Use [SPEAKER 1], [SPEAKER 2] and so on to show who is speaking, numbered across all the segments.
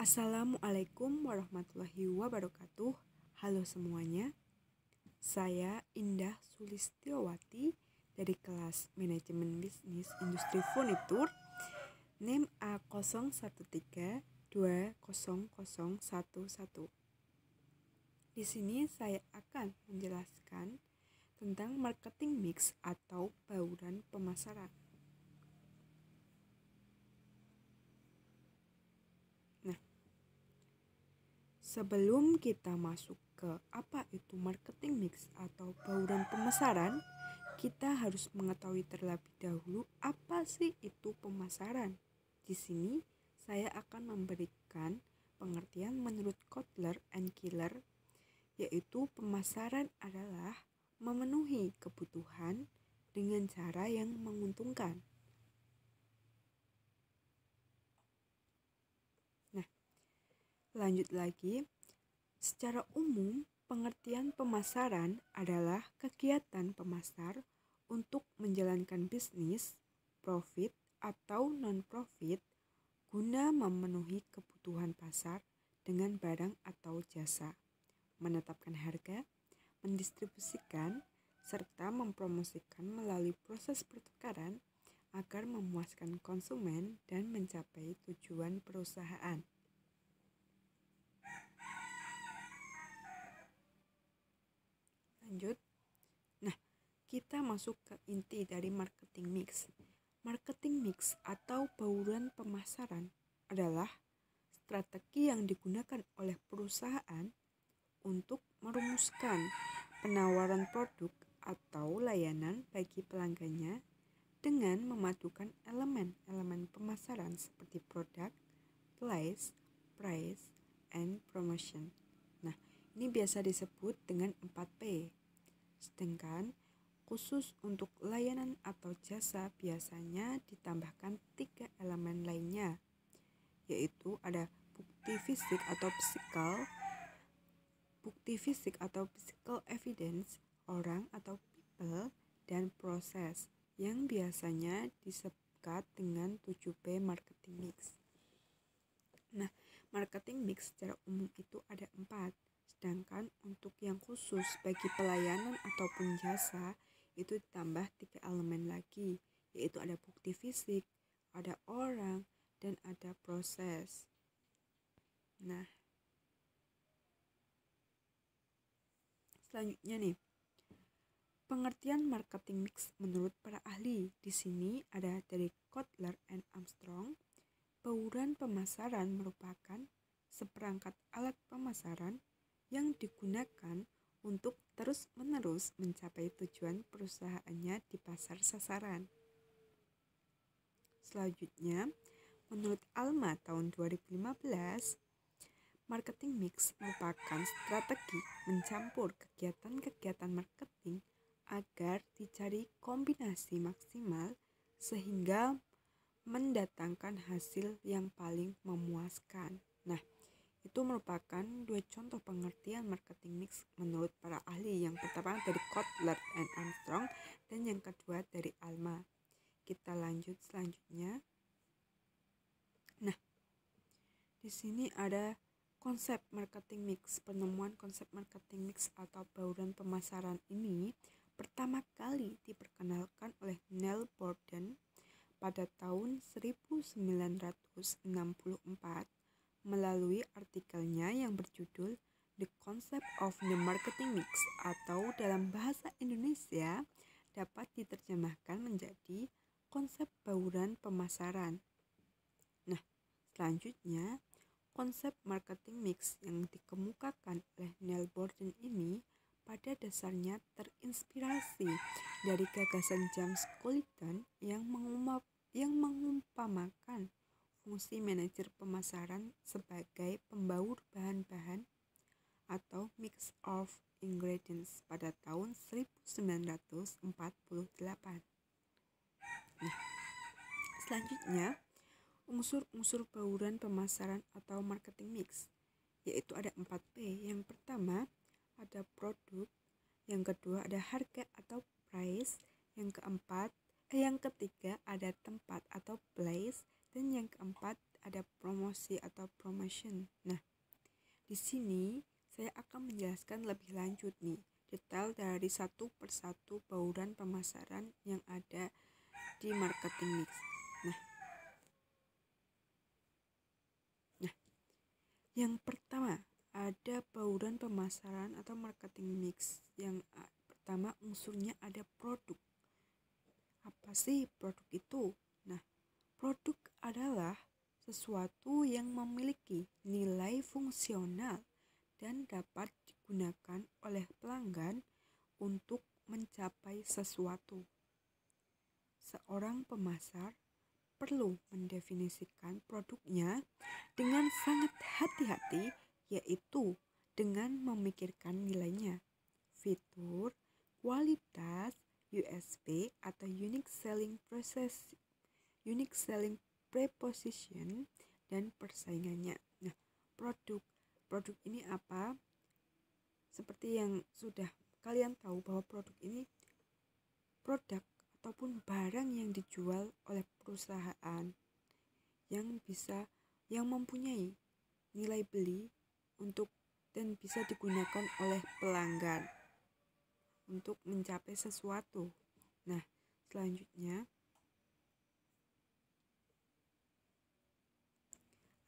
[SPEAKER 1] Assalamualaikum warahmatullahi wabarakatuh. Halo semuanya, saya Indah Sulistiowati dari kelas Manajemen Bisnis Industri Furnitur, NIM A01320011. Di sini saya akan menjelaskan tentang marketing mix atau bauran pemasaran. Sebelum kita masuk ke apa itu marketing mix atau bauran pemasaran, kita harus mengetahui terlebih dahulu apa sih itu pemasaran. Di sini saya akan memberikan pengertian menurut Kotler and Killer, yaitu pemasaran adalah memenuhi kebutuhan dengan cara yang menguntungkan. Lanjut lagi, secara umum pengertian pemasaran adalah kegiatan pemasar untuk menjalankan bisnis, profit atau non-profit guna memenuhi kebutuhan pasar dengan barang atau jasa, menetapkan harga, mendistribusikan, serta mempromosikan melalui proses pertukaran agar memuaskan konsumen dan mencapai tujuan perusahaan. Lanjut. Kita masuk ke inti dari marketing mix. Marketing mix atau bauran pemasaran adalah strategi yang digunakan oleh perusahaan untuk merumuskan penawaran produk atau layanan bagi pelanggannya dengan memadukan elemen-elemen pemasaran seperti produk, place, price, and promotion. Ini biasa disebut dengan 4P. Sedangkan khusus untuk layanan atau jasa biasanya ditambahkan 3 elemen lainnya, yaitu ada bukti fisik atau physical evidence, orang atau people, dan proses yang biasanya disebut dengan 7P marketing mix. Marketing mix secara umum itu ada 4. Sedangkan untuk yang khusus bagi pelayanan ataupun jasa itu ditambah 3 elemen lagi, yaitu ada bukti fisik, ada orang, dan ada proses. Selanjutnya nih, pengertian marketing mix menurut para ahli. Di sini ada dari Kotler and Armstrong. Bauran pemasaran merupakan seperangkat alat pemasaran yang digunakan untuk terus-menerus mencapai tujuan perusahaannya di pasar sasaran. Selanjutnya, menurut Alma tahun 2015, marketing mix merupakan strategi mencampur kegiatan-kegiatan marketing agar dicari kombinasi maksimal sehingga mendatangkan hasil yang paling memuaskan. Itu merupakan 2 contoh pengertian marketing mix menurut para ahli. Yang pertama dari Kotler and Armstrong dan yang kedua dari Alma. Kita lanjut selanjutnya. Di sini ada konsep marketing mix. Penemuan konsep marketing mix atau bauran pemasaran ini pertama kali diperkenalkan oleh Neil Borden pada tahun 1964 melalui artikelnya yang berjudul The Concept of the Marketing Mix, atau dalam bahasa Indonesia dapat diterjemahkan menjadi konsep bauran pemasaran. Selanjutnya, konsep marketing mix yang dikemukakan oleh Neil Borden ini pada dasarnya terinspirasi dari gagasan James Culliton yang mengumpamakan fungsi manajer pemasaran sebagai pembaur bahan-bahan atau mix of ingredients pada tahun 1948. Selanjutnya, unsur-unsur bauran pemasaran atau marketing mix, yaitu ada 4P. Yang pertama ada produk, yang kedua ada harga atau price, yang ketiga ada tempat atau place, dan yang keempat ada promosi atau promotion. Nah, di sini saya akan menjelaskan lebih lanjut nih, detail dari satu persatu bauran pemasaran yang ada di marketing mix. Nah, yang pertama ada bauran pemasaran atau marketing mix. Yang pertama unsurnya ada produk. Apa sih produk itu? Nah, produk adalah sesuatu yang memiliki nilai fungsional dan dapat digunakan oleh pelanggan untuk mencapai sesuatu. Seorang pemasar perlu mendefinisikan produknya dengan sangat hati-hati, yaitu dengan memikirkan nilainya, fitur, kualitas, USP atau unique selling proposition, dan persaingannya. Nah, produk ini apa? Seperti yang sudah kalian tahu bahwa produk ini produk ataupun barang yang dijual oleh perusahaan yang mempunyai nilai beli dan bisa digunakan oleh pelanggan untuk mencapai sesuatu. Nah, selanjutnya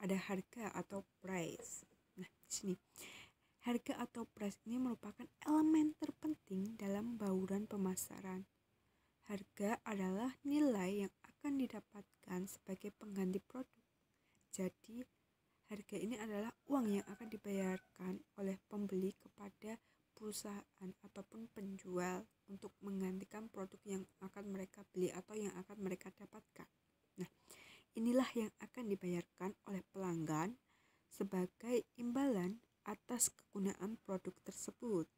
[SPEAKER 1] ada harga atau price. Nah, di sini harga atau price ini merupakan elemen terpenting dalam bauran pemasaran. Harga adalah nilai yang akan didapatkan sebagai pengganti produk. Jadi, harga ini adalah uang yang akan dibayarkan oleh pembeli kepada perusahaan ataupun penjual untuk menggantikan produk yang akan mereka beli atau yang akan mereka dapatkan. Nah, inilah yang akan dibayarkan oleh pelanggan sebagai imbalan atas kegunaan produk tersebut.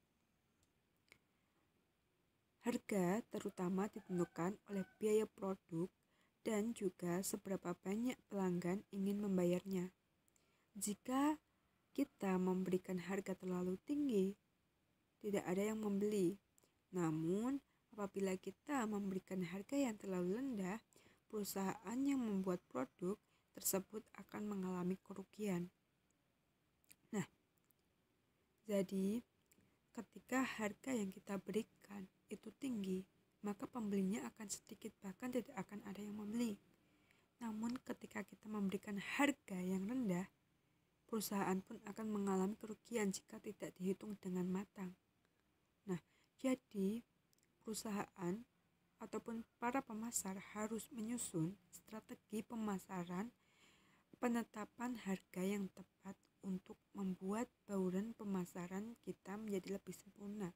[SPEAKER 1] Harga terutama ditentukan oleh biaya produk dan juga seberapa banyak pelanggan ingin membayarnya. Jika kita memberikan harga terlalu tinggi, tidak ada yang membeli. Namun, apabila kita memberikan harga yang terlalu rendah, perusahaan yang membuat produk tersebut akan mengalami kerugian. Nah, jadi ketika harga yang kita berikan itu tinggi, maka pembelinya akan sedikit, bahkan tidak akan ada yang membeli. Namun ketika kita memberikan harga yang rendah, perusahaan pun akan mengalami kerugian jika tidak dihitung dengan matang. Nah, jadi perusahaan ataupun para pemasar harus menyusun strategi pemasaran, penetapan harga yang tepat untuk membuat bauran pemasaran kita menjadi lebih sempurna.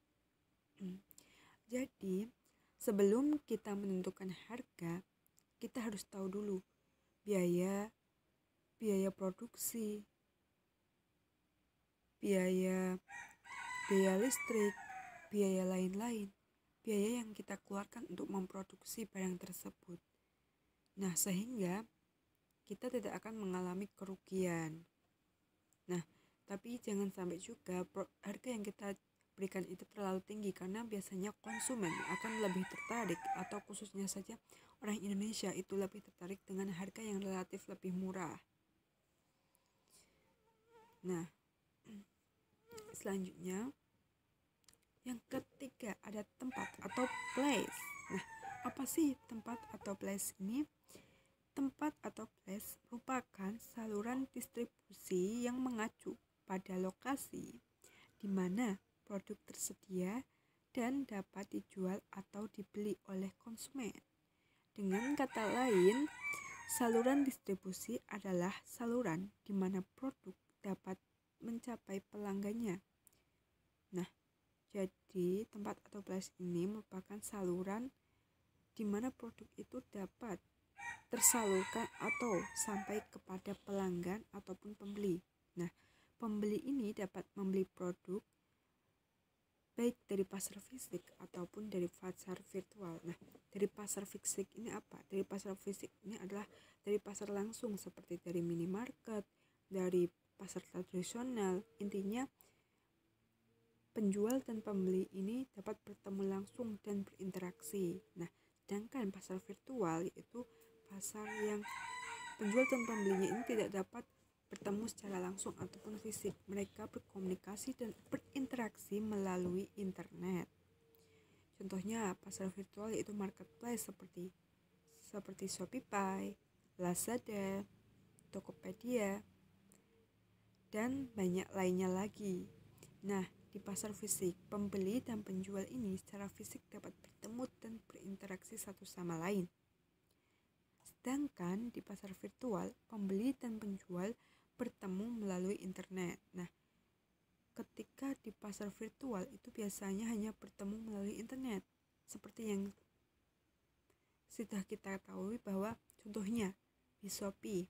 [SPEAKER 1] Jadi, sebelum kita menentukan harga, kita harus tahu dulu biaya produksi, biaya listrik, biaya lain-lain, biaya yang kita keluarkan untuk memproduksi barang tersebut. Nah, sehingga kita tidak akan mengalami kerugian. Nah, tapi jangan sampai juga harga yang kita berikan itu terlalu tinggi, karena biasanya konsumen akan lebih tertarik, atau khususnya saja orang Indonesia itu lebih tertarik dengan harga yang relatif lebih murah. Nah, selanjutnya yang ketiga ada tempat atau place. Nah, apa sih tempat atau place ini? Tempat atau place merupakan saluran distribusi yang mengacu pada lokasi di mana produk tersedia dan dapat dijual atau dibeli oleh konsumen. Dengan kata lain, saluran distribusi adalah saluran di mana produk dapat mencapai pelanggannya. Nah, jadi tempat atau place ini merupakan saluran di mana produk itu dapat tersalurkan atau sampai kepada pelanggan ataupun pembeli. Nah, pembeli ini dapat membeli produk baik dari pasar fisik ataupun dari pasar virtual. Nah, dari pasar fisik ini apa? Dari pasar fisik ini adalah dari pasar langsung seperti dari minimarket, dari pasar tradisional. Intinya penjual dan pembeli ini dapat bertemu langsung dan berinteraksi. Nah, sedangkan pasar virtual yaitu pasar yang penjual dan pembelinya ini tidak dapat bertemu secara langsung ataupun fisik. Mereka berkomunikasi dan berinteraksi melalui internet. Contohnya pasar virtual yaitu marketplace seperti Shopee, Lazada, Tokopedia, dan banyak lainnya lagi. Nah, di pasar fisik, pembeli dan penjual ini secara fisik dapat bertemu dan berinteraksi satu sama lain. Sedangkan di pasar virtual, pembeli dan penjual bertemu melalui internet. Nah, ketika di pasar virtual itu biasanya hanya bertemu melalui internet. Seperti yang sudah kita ketahui bahwa contohnya di Shopee,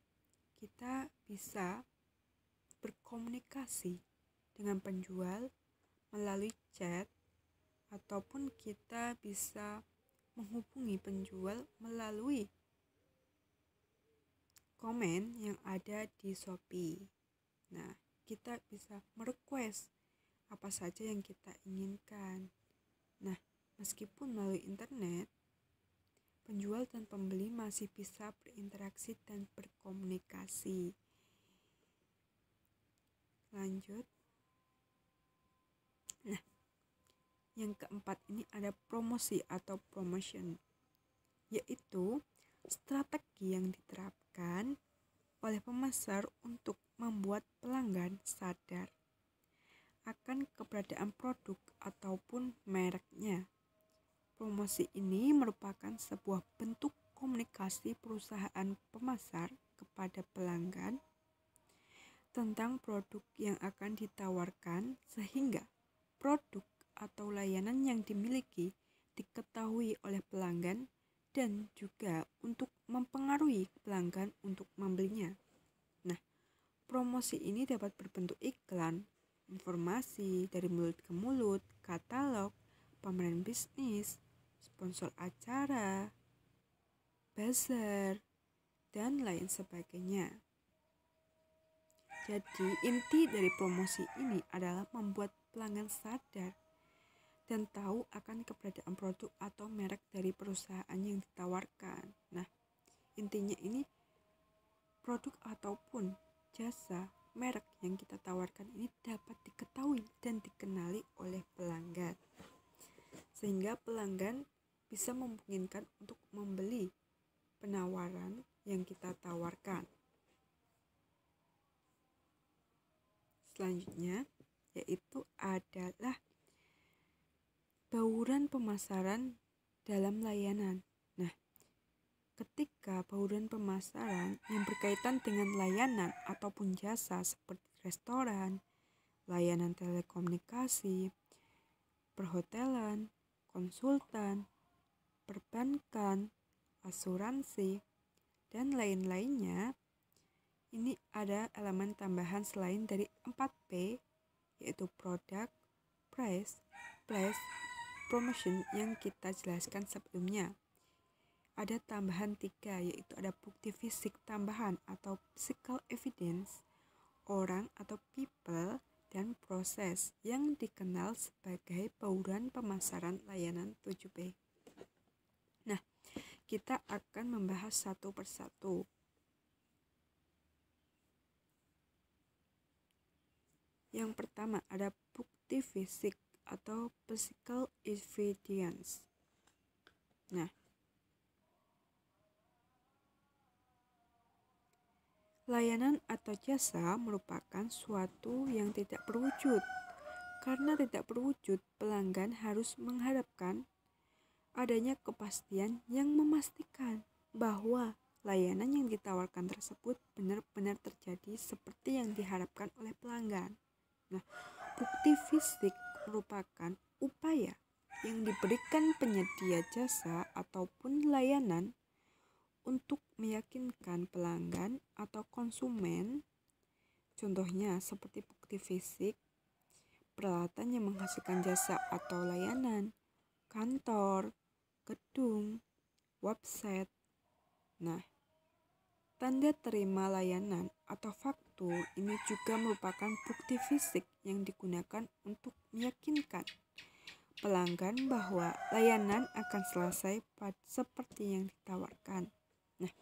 [SPEAKER 1] kita bisa berkomunikasi dengan penjual melalui chat, ataupun kita bisa menghubungi penjual melalui komen yang ada di Shopee. Nah, kita bisa merequest apa saja yang kita inginkan. Nah, meskipun melalui internet, penjual dan pembeli masih bisa berinteraksi dan berkomunikasi. Lanjut. Nah, yang keempat ini ada promosi atau promotion, yaitu strategi yang diterapkan oleh pemasar untuk membuat pelanggan sadar akan keberadaan produk ataupun mereknya. Promosi ini merupakan sebuah bentuk komunikasi perusahaan pemasar kepada pelanggan tentang produk yang akan ditawarkan sehingga produk atau layanan yang dimiliki diketahui oleh pelanggan dan juga untuk mempengaruhi pelanggan untuk membelinya. Nah, promosi ini dapat berbentuk iklan, informasi dari mulut ke mulut, katalog, pameran bisnis, sponsor acara, bazar, dan lain sebagainya. Jadi, inti dari promosi ini adalah membuat pelanggan sadar dan tahu akan keberadaan produk atau merek dari perusahaan yang ditawarkan. Nah, intinya ini produk ataupun jasa merek yang kita tawarkan ini dapat diketahui dan dikenali oleh pelanggan, sehingga pelanggan bisa memungkinkan untuk membeli penawaran yang kita tawarkan. Selanjutnya yaitu adalah bauran pemasaran dalam layanan. Nah, ketika bauran pemasaran yang berkaitan dengan layanan ataupun jasa seperti restoran, layanan telekomunikasi, perhotelan, konsultan, perbankan, asuransi, dan lain-lainnya, ini ada elemen tambahan selain dari 4P, yaitu product, price, place, promotion yang kita jelaskan sebelumnya. Ada tambahan 3, yaitu ada bukti fisik tambahan atau physical evidence, orang atau people, dan proses yang dikenal sebagai bauran pemasaran layanan 7P. Nah, kita akan membahas satu persatu. Yang pertama ada bukti fisik atau physical evidence. Nah, layanan atau jasa merupakan suatu yang tidak berwujud. Karena tidak berwujud, pelanggan harus mengharapkan adanya kepastian yang memastikan bahwa layanan yang ditawarkan tersebut benar-benar terjadi seperti yang diharapkan oleh pelanggan. Nah, bukti fisik merupakan upaya yang diberikan penyedia jasa ataupun layanan untuk meyakinkan pelanggan atau konsumen. Contohnya seperti bukti fisik, peralatan yang menghasilkan jasa atau layanan, kantor, gedung, website. Nah, tanda terima layanan atau faktur ini juga merupakan bukti fisik yang digunakan untuk meyakinkan pelanggan bahwa layanan akan selesai seperti yang ditawarkan. Nah,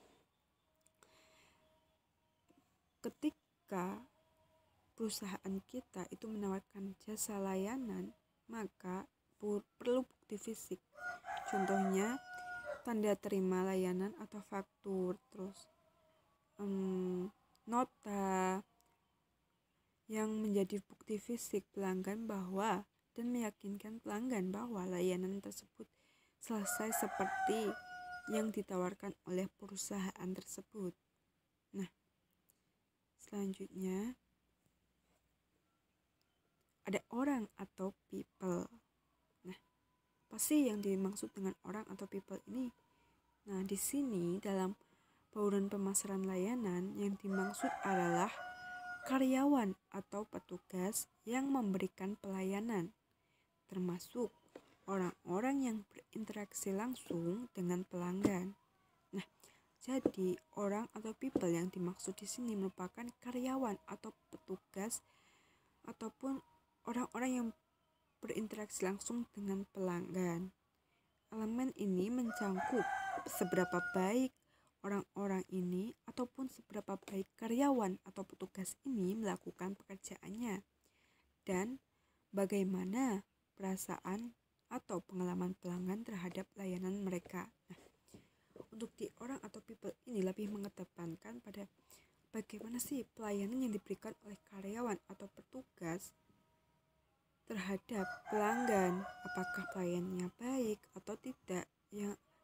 [SPEAKER 1] ketika perusahaan kita itu menawarkan jasa layanan, maka perlu bukti fisik. Contohnya tanda terima layanan atau faktur, terus nota yang menjadi bukti fisik pelanggan bahwa dan meyakinkan pelanggan bahwa layanan tersebut selesai seperti yang ditawarkan oleh perusahaan tersebut. Nah, selanjutnya ada orang atau people. Nah, apa sih yang dimaksud dengan orang atau people ini? Nah, di sini dalam bauran pemasaran layanan yang dimaksud adalah karyawan atau petugas yang memberikan pelayanan, termasuk orang-orang yang berinteraksi langsung dengan pelanggan. Nah, jadi orang atau people yang dimaksud di sini merupakan karyawan atau petugas ataupun orang-orang yang berinteraksi langsung dengan pelanggan. Elemen ini mencangkup seberapa baik orang-orang ini ataupun seberapa baik karyawan atau petugas ini melakukan pekerjaannya dan bagaimana perasaan atau pengalaman pelanggan terhadap layanan mereka. Nah, untuk di orang atau people ini lebih mengedepankan pada bagaimana sih pelayanan yang diberikan oleh karyawan atau petugas terhadap pelanggan, apakah pelayanannya baik atau tidak.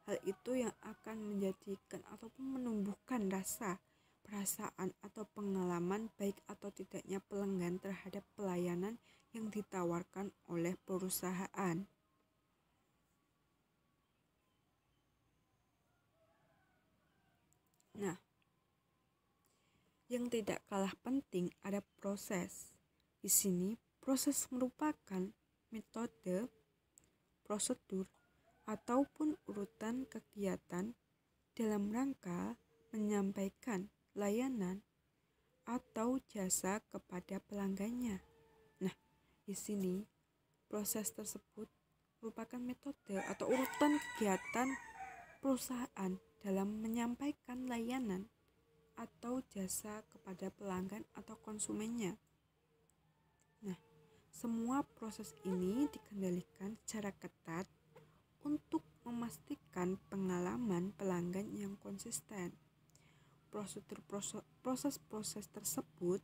[SPEAKER 1] Hal itu yang akan menjadikan ataupun menumbuhkan rasa, perasaan atau pengalaman baik atau tidaknya pelanggan terhadap pelayanan yang ditawarkan oleh perusahaan. Nah, yang tidak kalah penting ada proses. Di sini proses merupakan metode, prosedur, ataupun urutan kegiatan dalam rangka menyampaikan layanan atau jasa kepada pelanggannya. Nah, di sini proses tersebut merupakan metode atau urutan kegiatan perusahaan dalam menyampaikan layanan atau jasa kepada pelanggan atau konsumennya. Nah, semua proses ini dikendalikan secara ketat untuk memastikan pengalaman pelanggan yang konsisten. Proses-proses tersebut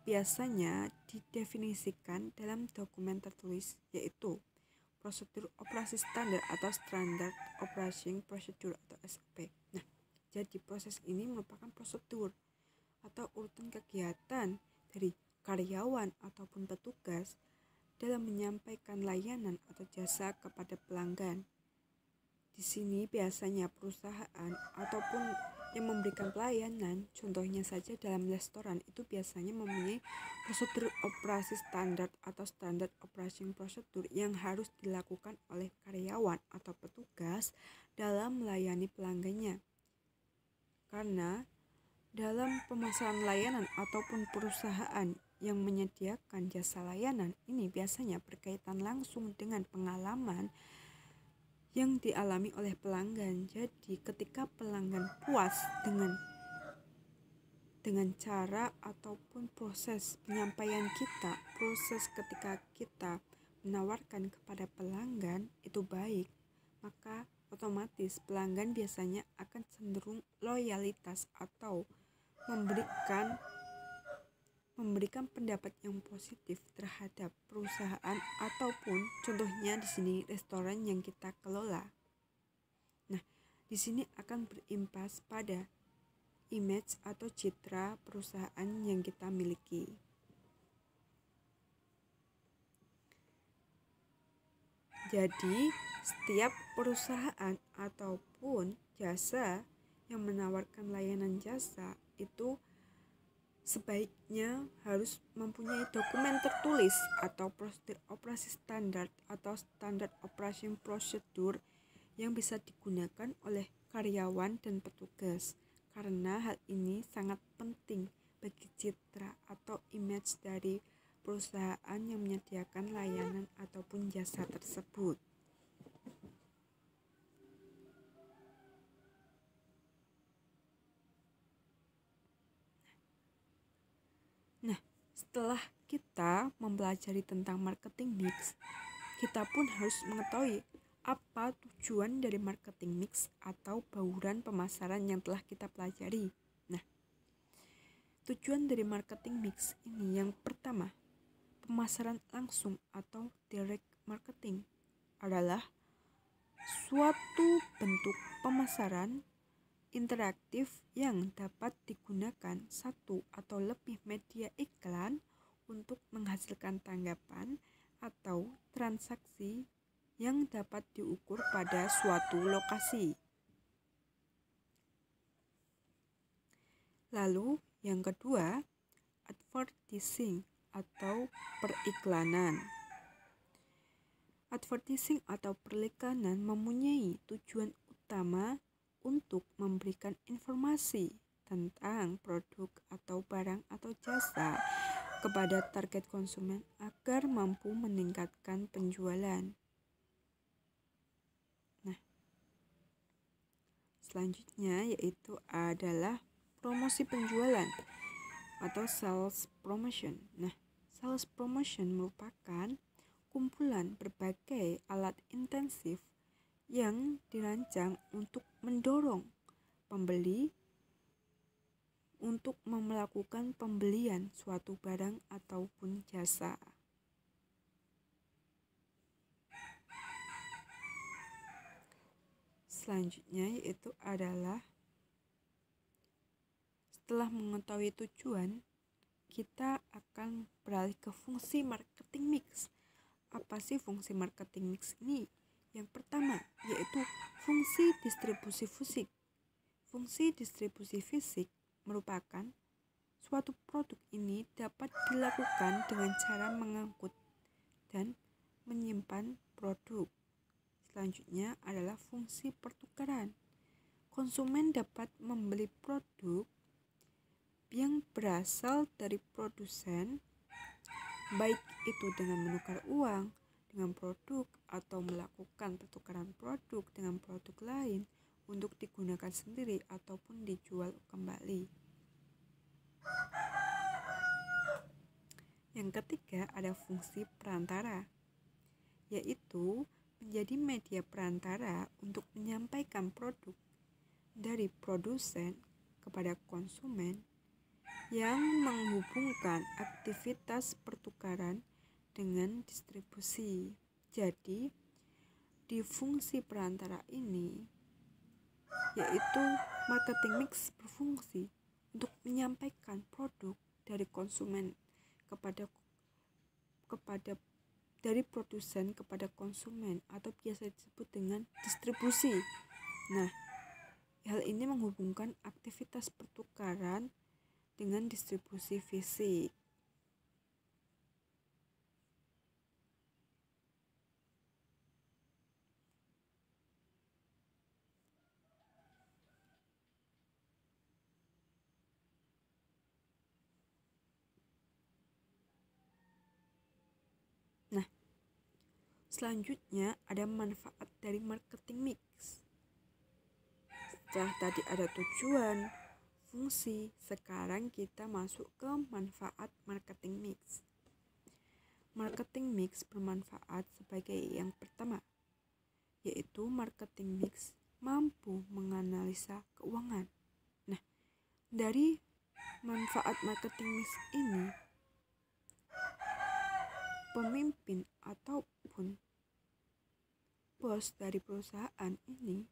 [SPEAKER 1] biasanya didefinisikan dalam dokumen tertulis, yaitu prosedur operasi standar atau Standard Operating Procedure atau SOP. Nah, jadi proses ini merupakan prosedur atau urutan kegiatan dari karyawan ataupun petugas dalam menyampaikan layanan atau jasa kepada pelanggan. Di sini biasanya perusahaan ataupun yang memberikan pelayanan, contohnya saja dalam restoran, itu biasanya mempunyai prosedur operasi standar atau Standard Operating Procedure yang harus dilakukan oleh karyawan atau petugas dalam melayani pelanggannya. Karena dalam pemasaran layanan ataupun perusahaan yang menyediakan jasa layanan ini biasanya berkaitan langsung dengan pengalaman yang dialami oleh pelanggan. Jadi ketika pelanggan puas dengan cara ataupun proses penyampaian kita, proses ketika kita menawarkan kepada pelanggan itu baik, maka otomatis pelanggan biasanya akan cenderung loyalitas atau memberikan pendapat yang positif terhadap perusahaan ataupun contohnya di sini restoran yang kita kelola. Nah, di sini akan berimpas pada image atau citra perusahaan yang kita miliki. Jadi, setiap perusahaan ataupun jasa yang menawarkan layanan jasa itu sebaiknya harus mempunyai dokumen tertulis atau prosedur operasi standar atau Standard Operating Procedure yang bisa digunakan oleh karyawan dan petugas, karena hal ini sangat penting bagi citra atau image dari perusahaan yang menyediakan layanan ataupun jasa tersebut. Setelah kita mempelajari tentang marketing mix, kita pun harus mengetahui apa tujuan dari marketing mix atau bauran pemasaran yang telah kita pelajari. Nah, tujuan dari marketing mix ini yang pertama, pemasaran langsung atau direct marketing adalah suatu bentuk pemasaran interaktif yang dapat digunakan satu atau lebih media iklan untuk menghasilkan tanggapan atau transaksi yang dapat diukur pada suatu lokasi. Lalu yang kedua, advertising atau periklanan. Advertising atau periklanan mempunyai tujuan utama untuk memberikan informasi tentang produk atau barang atau jasa kepada target konsumen agar mampu meningkatkan penjualan. Nah, selanjutnya yaitu adalah promosi penjualan atau sales promotion. Nah, sales promotion merupakan kumpulan berbagai alat intensif yang dirancang untuk mendorong pembeli untuk melakukan pembelian suatu barang ataupun jasa. Selanjutnya yaitu adalah setelah mengetahui tujuan, kita akan beralih ke fungsi marketing mix. Apa sih fungsi marketing mix ini? Yang pertama yaitu fungsi distribusi fisik. Fungsi distribusi fisik merupakan suatu produk ini dapat dilakukan dengan cara mengangkut dan menyimpan produk. Selanjutnya adalah fungsi pertukaran. Konsumen dapat membeli produk yang berasal dari produsen, baik itu dengan menukar uang dengan produk atau melakukan pertukaran produk dengan produk lain untuk digunakan sendiri ataupun dijual kembali. Yang ketiga ada fungsi perantara, yaitu menjadi media perantara untuk menyampaikan produk dari produsen kepada konsumen yang menghubungkan aktivitas pertukaran dengan distribusi. Jadi, di fungsi perantara ini, yaitu marketing mix berfungsi untuk menyampaikan produk dari konsumen kepada dari produsen kepada konsumen atau biasa disebut dengan distribusi. Nah, hal ini menghubungkan aktivitas pertukaran dengan distribusi fisik. Nah, selanjutnya ada manfaat dari marketing mix. Setelah tadi ada tujuan, fungsi, sekarang kita masuk ke manfaat marketing mix. Marketing mix bermanfaat sebagai yang pertama, yaitu marketing mix mampu menganalisa keuangan. Nah, dari manfaat marketing mix ini, pemimpin ataupun bos dari perusahaan ini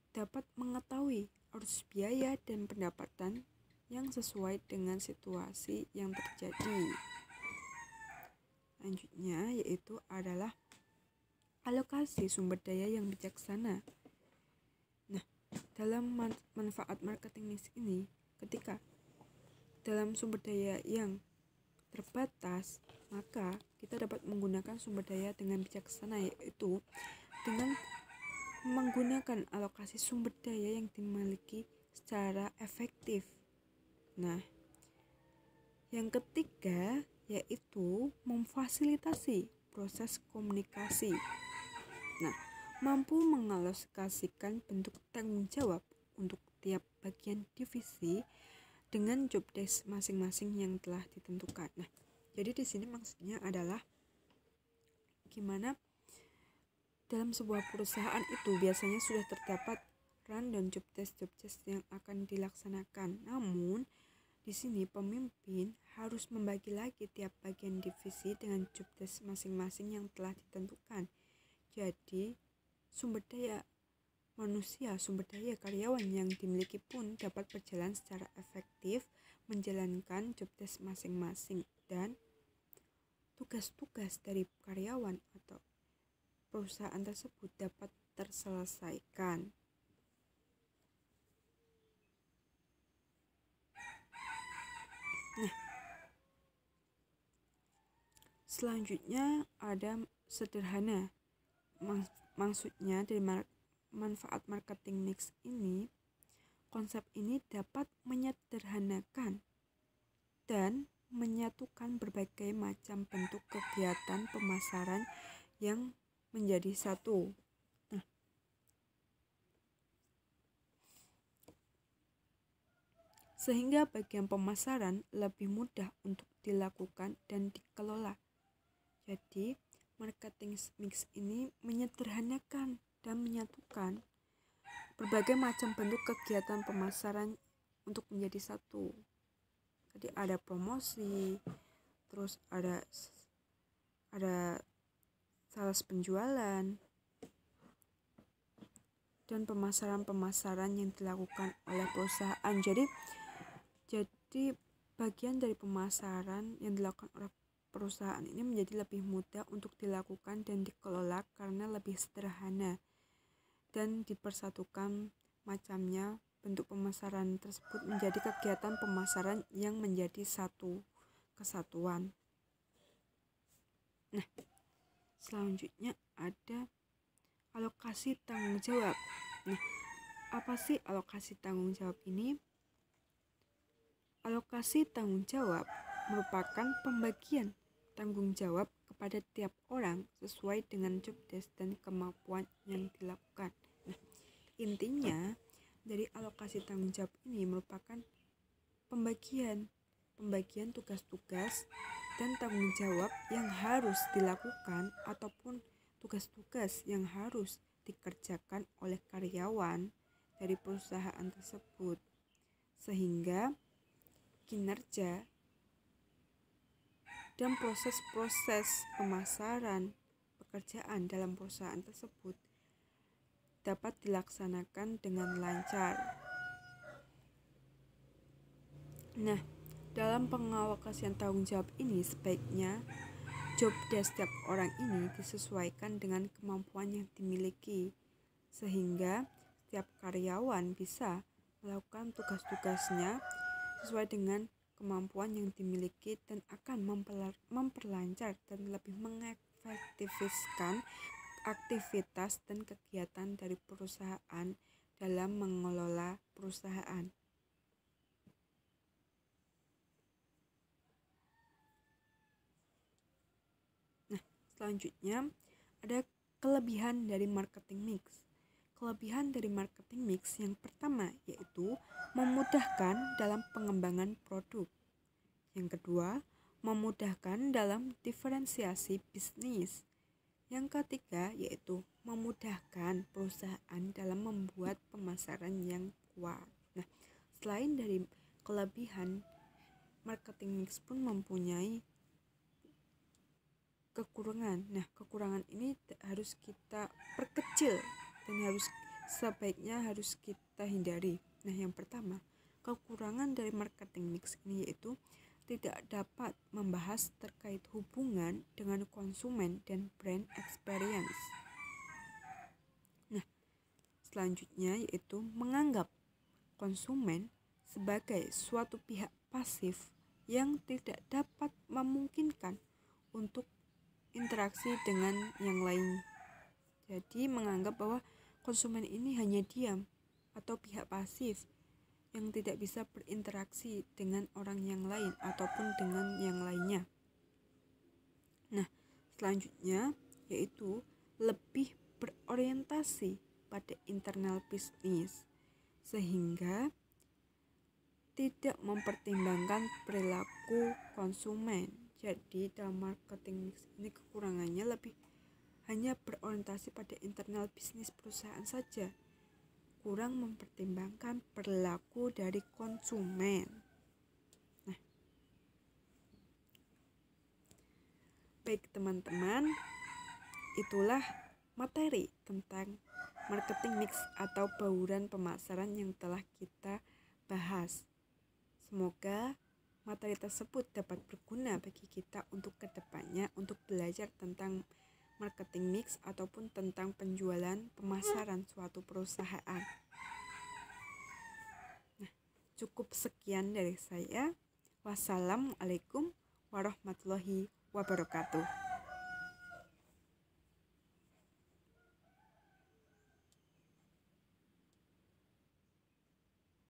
[SPEAKER 1] dapat mengetahui arus biaya dan pendapatan yang sesuai dengan situasi yang terjadi. Selanjutnya yaitu adalah alokasi sumber daya yang bijaksana. Nah, dalam manfaat marketing mix ini, ketika dalam sumber daya yang terbatas, maka kita dapat menggunakan sumber daya dengan bijaksana, yaitu dengan menggunakan alokasi sumber daya yang dimiliki secara efektif. Nah, yang ketiga yaitu memfasilitasi proses komunikasi. Nah, mampu mengalokasikan bentuk tanggung jawab untuk tiap bagian divisi dengan job desk masing-masing yang telah ditentukan. Nah, jadi di sini maksudnya adalah gimana dalam sebuah perusahaan itu biasanya sudah terdapat rundown job desk yang akan dilaksanakan. Namun di sini pemimpin harus membagi lagi tiap bagian divisi dengan job desk masing-masing yang telah ditentukan. Jadi sumber daya manusia, sumber daya karyawan yang dimiliki pun dapat berjalan secara efektif menjalankan job desk masing-masing, dan tugas-tugas dari karyawan atau perusahaan tersebut dapat terselesaikan. Nah, selanjutnya ada sederhana. Maksudnya dari manfaat marketing mix ini, konsep ini dapat menyederhanakan dan menyatukan berbagai macam bentuk kegiatan pemasaran yang menjadi satu. Nah, sehingga bagian pemasaran lebih mudah untuk dilakukan dan dikelola. Jadi, marketing mix ini menyederhanakan dan menyatukan berbagai macam bentuk kegiatan pemasaran untuk menjadi satu. Jadi ada promosi, terus ada sales penjualan, dan pemasaran yang dilakukan oleh perusahaan. Jadi bagian dari pemasaran yang dilakukan oleh perusahaan ini menjadi lebih mudah untuk dilakukan dan dikelola karena lebih sederhana dan dipersatukan macamnya. Bentuk pemasaran tersebut menjadi kegiatan pemasaran yang menjadi satu kesatuan. Nah, selanjutnya ada alokasi tanggung jawab. Nah, apa sih alokasi tanggung jawab ini? Alokasi tanggung jawab merupakan pembagian tanggung jawab kepada tiap orang sesuai dengan job desk dan kemampuan yang dilakukan. Nah, intinya dari alokasi tanggung jawab ini merupakan pembagian tugas-tugas dan tanggung jawab yang harus dilakukan ataupun tugas-tugas yang harus dikerjakan oleh karyawan dari perusahaan tersebut, sehingga kinerja dan proses-proses pemasaran pekerjaan dalam perusahaan tersebut dapat dilaksanakan dengan lancar. Nah, dalam pengalokasian tanggung jawab ini sebaiknya job desk setiap orang ini disesuaikan dengan kemampuan yang dimiliki, sehingga setiap karyawan bisa melakukan tugas-tugasnya sesuai dengan kemampuan yang dimiliki dan akan memperlancar dan lebih mengefektifkan aktivitas dan kegiatan dari perusahaan dalam mengelola perusahaan. Nah, selanjutnya ada kelebihan dari marketing mix. Kelebihan dari marketing mix yang pertama yaitu memudahkan dalam pengembangan produk. Yang kedua, memudahkan dalam diferensiasi bisnis. Yang ketiga yaitu memudahkan perusahaan dalam membuat pemasaran yang kuat. Nah, selain dari kelebihan, marketing mix pun mempunyai kekurangan. Nah, kekurangan ini harus kita perkecil dan sebaiknya harus kita hindari. Nah, yang pertama, kekurangan dari marketing mix ini yaitu tidak dapat membahas terkait hubungan dengan konsumen dan brand experience. Nah, selanjutnya yaitu menganggap konsumen sebagai suatu pihak pasif yang tidak dapat memungkinkan untuk interaksi dengan yang lain. Jadi menganggap bahwa konsumen ini hanya diam atau pihak pasif yang tidak bisa berinteraksi dengan orang yang lain ataupun dengan yang lainnya. Nah, selanjutnya yaitu lebih berorientasi pada internal bisnis, sehingga tidak mempertimbangkan perilaku konsumen. Jadi dalam marketing mix ini kekurangannya lebih hanya berorientasi pada internal bisnis perusahaan saja, kurang mempertimbangkan perilaku dari konsumen. Nah, baik teman-teman, itulah materi tentang marketing mix atau bauran pemasaran yang telah kita bahas. Semoga materi tersebut dapat berguna bagi kita untuk kedepannya untuk belajar tentang marketing mix ataupun tentang penjualan pemasaran suatu perusahaan. Nah, cukup sekian dari saya. Wassalamualaikum warahmatullahi wabarakatuh.